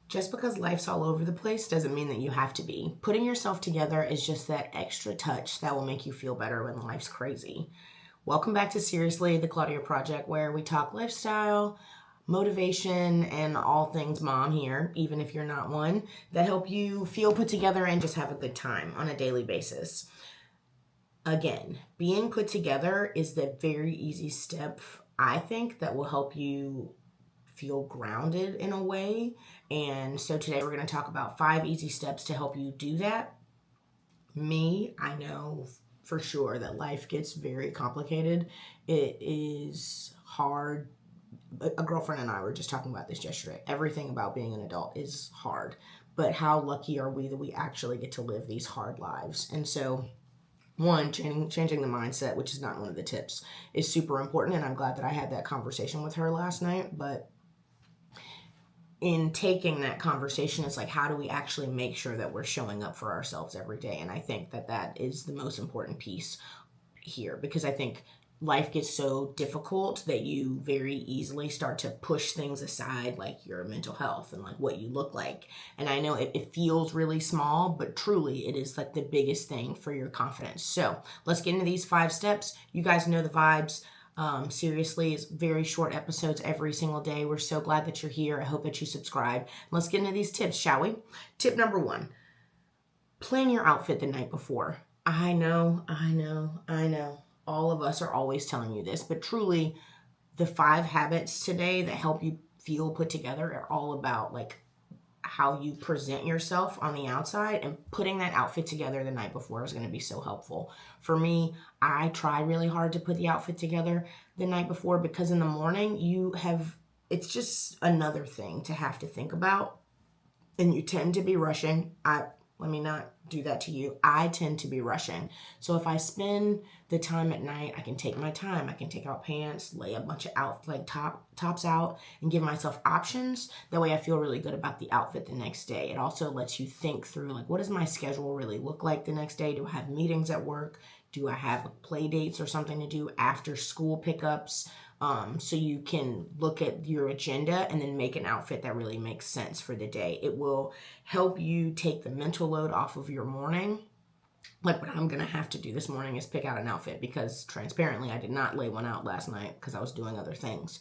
Just because life's all over the place doesn't mean that you have to be. Putting yourself together is just that extra touch that will make you feel better when life's crazy. Welcome back to Seriously, the Claudia Project, where we talk lifestyle, motivation, and all things mom here, even if you're not one, that help you feel put together and just have a good time on a daily basis. Again, being put together is the very easy step, I think, that will help you feel grounded in a way. And so today we're going to talk about 5 easy steps to help you do that. I know for sure that life gets very complicated. It is hard. A girlfriend and I were just talking about this yesterday. Everything about being an adult is hard, but how lucky are we that we actually get to live these hard lives? And so one, changing the mindset, which is not one of the tips, is super important. And I'm glad that I had that conversation with her last night. But in taking that conversation, it's like, how do we actually make sure that we're showing up for ourselves every day? And I think that that is the most important piece here, because I think life gets so difficult that you very easily start to push things aside, like your mental health and like what you look like. And I know it feels really small, but truly it is like the biggest thing for your confidence. So let's get into these 5 steps. You guys know the vibes. Seriously, it's very short episodes every single day. We're so glad that you're here. I hope that you subscribe. Let's get into these tips, shall we? Tip number 1, plan your outfit the night before. I know. All of us are always telling you this, but truly the 5 habits today that help you feel put together are all about like how you present yourself on the outside, and putting that outfit together the night before is going to be so helpful. For me, I try really hard to put the outfit together the night before, because in the morning it's just another thing to have to think about, and you tend to be rushing. Let me not do that to you. I tend to be rushing. So if I spend the time at night, I can take my time. I can take out pants, lay a bunch of tops out, and give myself options. That way I feel really good about the outfit the next day. It also lets you think through, like, what does my schedule really look like the next day? Do I have meetings at work? Do I have play dates or something to do after school pickups? So you can look at your agenda and then make an outfit that really makes sense for the day. It will help you take the mental load off of your morning. Like what I'm going to have to do this morning is pick out an outfit, because transparently I did not lay one out last night because I was doing other things.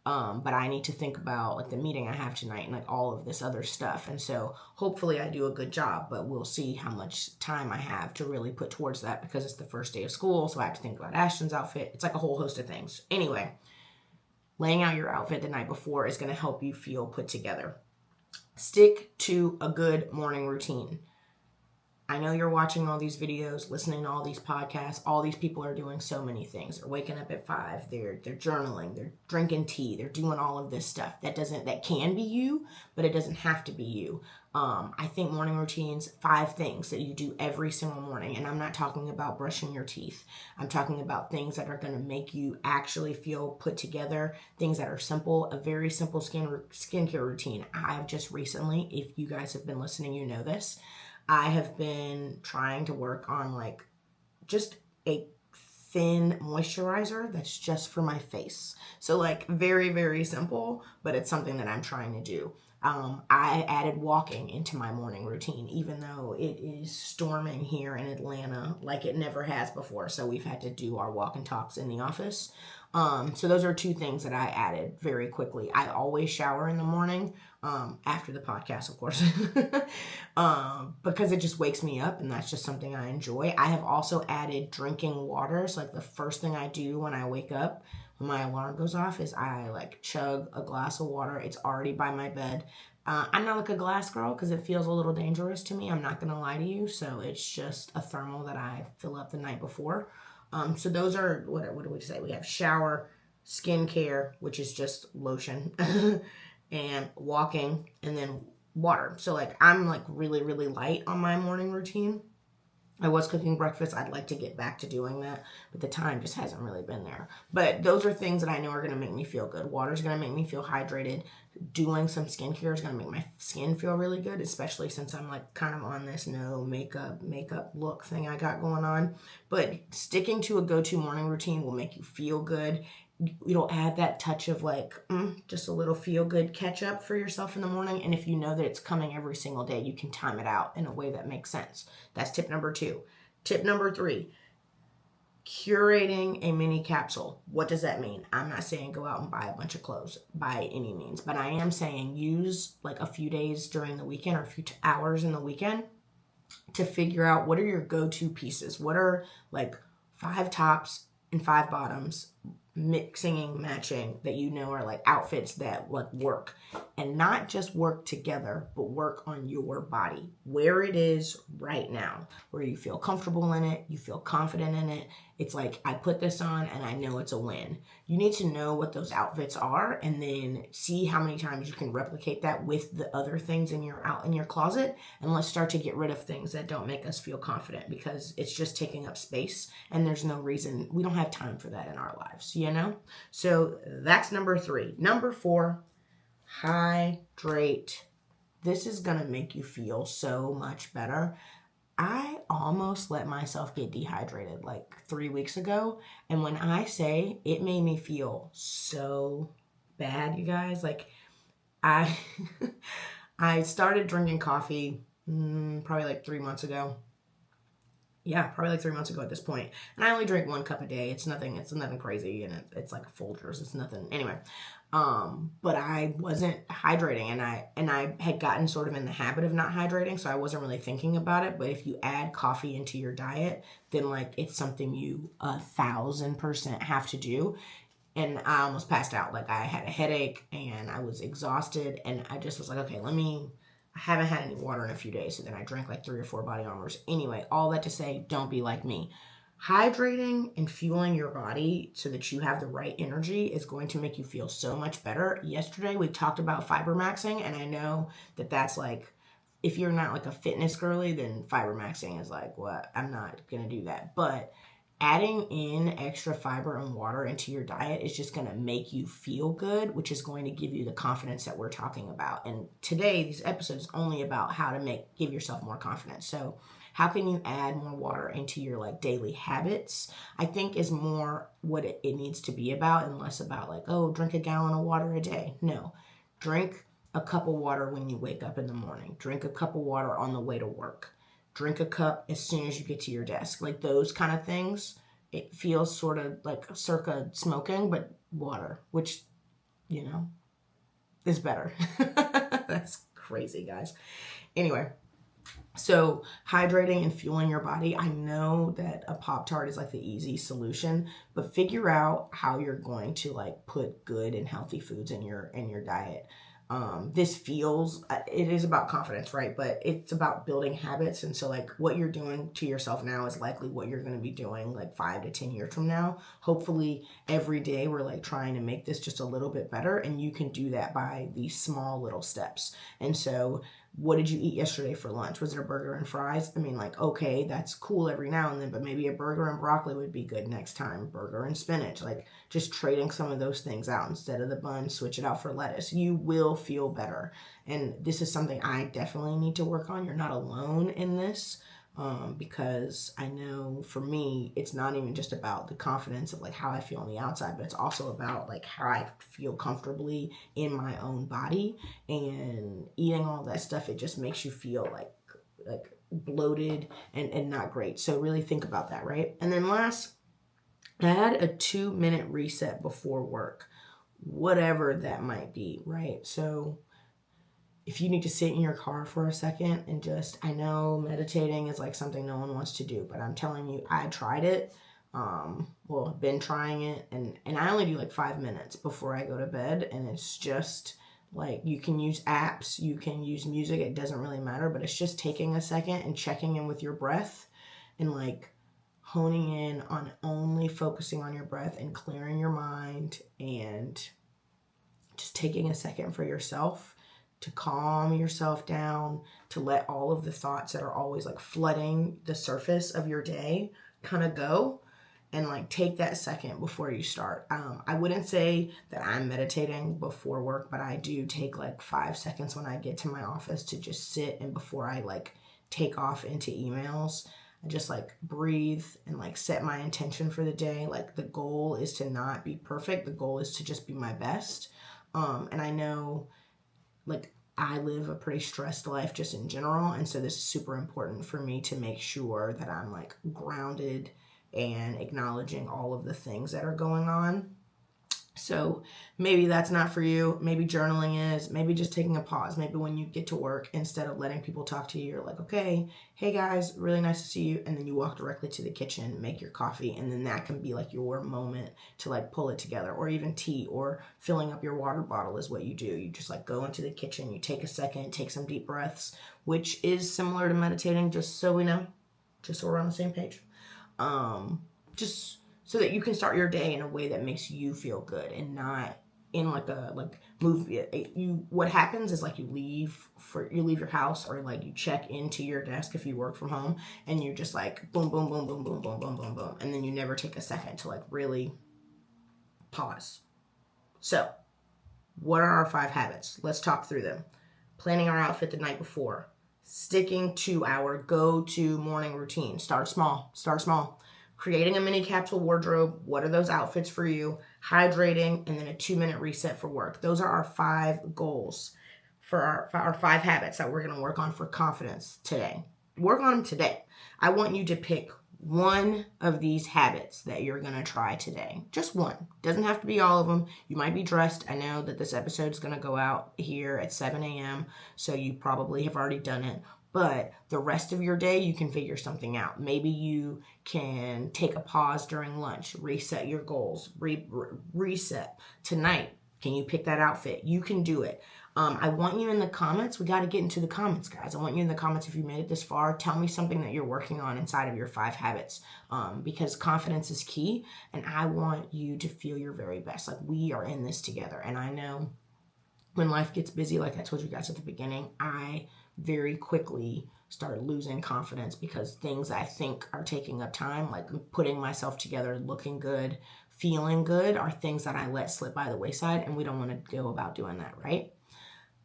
But I need to think about like the meeting I have tonight and like all of this other stuff. And so hopefully I do a good job, but we'll see how much time I have to really put towards that, because it's the first day of school. So I have to think about Ashton's outfit. It's like a whole host of things. Anyway, laying out your outfit the night before is going to help you feel put together. Stick to a good morning routine. I know you're watching all these videos, listening to all these podcasts. All these people are doing so many things. They're waking up at 5. They're journaling. They're drinking tea. They're doing all of this stuff. That can be you, but it doesn't have to be you. I think morning routines, 5 things that you do every single morning. And I'm not talking about brushing your teeth. I'm talking about things that are going to make you actually feel put together. Things that are simple. A very simple skincare routine. I have just recently, if you guys have been listening, you know this, I have been trying to work on like just a thin moisturizer that's just for my face. So like very, very simple, but it's something that I'm trying to do. I added walking into my morning routine, even though it is storming here in Atlanta like it never has before. So we've had to do our walk and talks in the office. So those are 2 things that I added very quickly. I always shower in the morning, after the podcast, of course, because it just wakes me up, and that's just something I enjoy. I have also added drinking water. So like the first thing I do when I wake up, when my alarm goes off, is I like chug a glass of water. It's already by my bed. I'm not like a glass girl because it feels a little dangerous to me. I'm not going to lie to you. So it's just a thermal that I fill up the night before. So those are, what do we say? We have shower, skincare, which is just lotion, and walking, and then water. So like I'm like really, really light on my morning routine. I was cooking breakfast. I'd like to get back to doing that, but the time just hasn't really been there. But those are things that I know are going to make me feel good. Water's going to make me feel hydrated. Doing some skincare is going to make my skin feel really good, especially since I'm like kind of on this no makeup look thing I got going on. But sticking to a go-to morning routine will make you feel good. it'll add that touch of like just a little feel good catch up for yourself in the morning. And if you know that it's coming every single day, you can time it out in a way that makes sense. That's tip number 2. Tip number 3, curating a mini capsule. What does that mean? I'm not saying go out and buy a bunch of clothes by any means, but I am saying use like a few days during the weekend or a few hours in the weekend to figure out what are your go-to pieces. What are like 5 tops and 5 bottoms, mixing and matching, that you know are like outfits that like work, and not just work together, but work on your body where it is right now, where you feel comfortable in it, you feel confident in it. It's like, I put this on and I know it's a win. You need to know what those outfits are and then see how many times you can replicate that with the other things in your closet. And let's start to get rid of things that don't make us feel confident, because it's just taking up space and there's no reason. We don't have time for that in our lives, you know? So that's number 3. Number 4, hydrate. This is gonna make you feel so much better. I almost let myself get dehydrated like 3 weeks ago. And when I say it made me feel so bad, you guys, like I, I started drinking coffee probably like 3 months ago. Yeah, probably like 3 months ago at this point. And I only drink 1 cup a day. It's nothing crazy. And it's like Folgers. It's nothing. Anyway, but I wasn't hydrating, and I had gotten sort of in the habit of not hydrating, so I wasn't really thinking about it. But if you add coffee into your diet, then like it's something you 1,000% have to do. And I almost passed out. Like I had a headache and I was exhausted, and I just was like, okay, I haven't had any water in a few days. So then I drank like 3 or 4 body armors. Anyway, all that to say, don't be like me. Hydrating and fueling your body so that you have the right energy is going to make you feel so much better. Yesterday, we talked about fiber maxing, and I know that that's like, if you're not like a fitness girly, then fiber maxing is like, what? I'm not going to do that. But adding in extra fiber and water into your diet is just going to make you feel good, which is going to give you the confidence that we're talking about. And today, this episode is only about how to give yourself more confidence. So how can you add more water into your like daily habits, I think is more what it needs to be about, and less about like, oh, drink a gallon of water a day. No, drink a cup of water when you wake up in the morning. Drink a cup of water on the way to work. Drink a cup as soon as you get to your desk. Like those kind of things. It feels sort of like circa smoking, but water, which, you know, is better. That's crazy, guys. Anyway. So hydrating and fueling your body. I know that a Pop-Tart is like the easy solution, but figure out how you're going to like put good and healthy foods in your diet. This feels, it is about confidence, right? But it's about building habits. And so like what you're doing to yourself now is likely what you're going to be doing like 5 to 10 years from now. Hopefully every day we're like trying to make this just a little bit better. And you can do that by these small little steps. And so what did you eat yesterday for lunch? Was it a burger and fries? I mean, like, okay, that's cool every now and then, but maybe a burger and broccoli would be good next time. Burger and spinach, like just trading some of those things out. Instead of the bun, switch it out for lettuce. You will feel better. And this is something I definitely need to work on. You're not alone in this. Because I know for me, it's not even just about the confidence of like how I feel on the outside, but it's also about like how I feel comfortably in my own body. And eating all that stuff, it just makes you feel like bloated and not great. So really think about that, right? And then last, add a 2-minute reset before work, whatever that might be, right? So if you need to sit in your car for a second and just, I know meditating is like something no one wants to do, but I'm telling you, I tried it. I've been trying it, and I only do like 5 minutes before I go to bed. And it's just like, you can use apps, you can use music. It doesn't really matter, but it's just taking a second and checking in with your breath and like honing in on only focusing on your breath and clearing your mind and just taking a second for yourself to calm yourself down, to let all of the thoughts that are always like flooding the surface of your day kind of go, and like take that second before you start. I wouldn't say that I'm meditating before work, but I do take like 5 seconds when I get to my office to just sit, and before I like take off into emails, I just like breathe and like set my intention for the day. Like the goal is to not be perfect. The goal is to just be my best. And I know like I live a pretty stressed life just in general. And so this is super important for me to make sure that I'm like grounded and acknowledging all of the things that are going on. So maybe that's not for you. Maybe journaling is, maybe just taking a pause. Maybe when you get to work, instead of letting people talk to you, you're like, okay, hey guys, really nice to see you. And then you walk directly to the kitchen, make your coffee. And then that can be like your moment to like pull it together, or even tea, or filling up your water bottle is what you do. You just like go into the kitchen, you take a second, take some deep breaths, which is similar to meditating, just so we know, just so we're on the same page. Just so that you can start your day in a way that makes you feel good and not in like a move. What happens is like you leave your house, or like you check into your desk if you work from home, and you're just like boom, boom, boom, boom, boom, boom, boom, boom, boom, and then you never take a second to like really pause. So what are our 5 habits? Let's talk through them. Planning our outfit the night before, sticking to our go-to morning routine. Start small. Creating a mini capsule wardrobe. What are those outfits for you? Hydrating, and then a 2-minute reset for work. Those are our 5 goals for our 5 habits that we're going to work on for confidence today. Work on them today. I want you to pick one of these habits that you're going to try today. Just one. Doesn't have to be all of them. You might be dressed. I know that this episode is going to go out here at 7 a.m., so you probably have already done it. But the rest of your day, you can figure something out. Maybe you can take a pause during lunch, reset your goals, reset. Tonight, can you pick that outfit? You can do it. I want you in the comments. We got to get into the comments, guys. I want you in the comments, if you made it this far, tell me something that you're working on inside of your 5 habits, because confidence is key, and I want you to feel your very best. Like, we are in this together. And I know when life gets busy, like I told you guys at the beginning, I very quickly started losing confidence because things I think are taking up time, like putting myself together, looking good, feeling good, are things that I let slip by the wayside, and we don't want to go about doing that, right?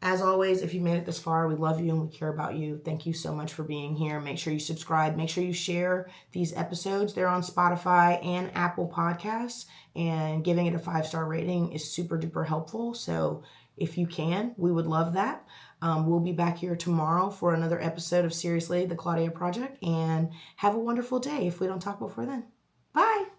As always, if you made it this far, we love you and we care about you. Thank you so much for being here. Make sure you subscribe. Make sure you share these episodes. They're on Spotify and Apple Podcasts, and giving it a 5-star rating is super duper helpful. So if you can, we would love that. We'll be back here tomorrow for another episode of Seriously, the Claudia Project, and have a wonderful day if we don't talk before then. Bye.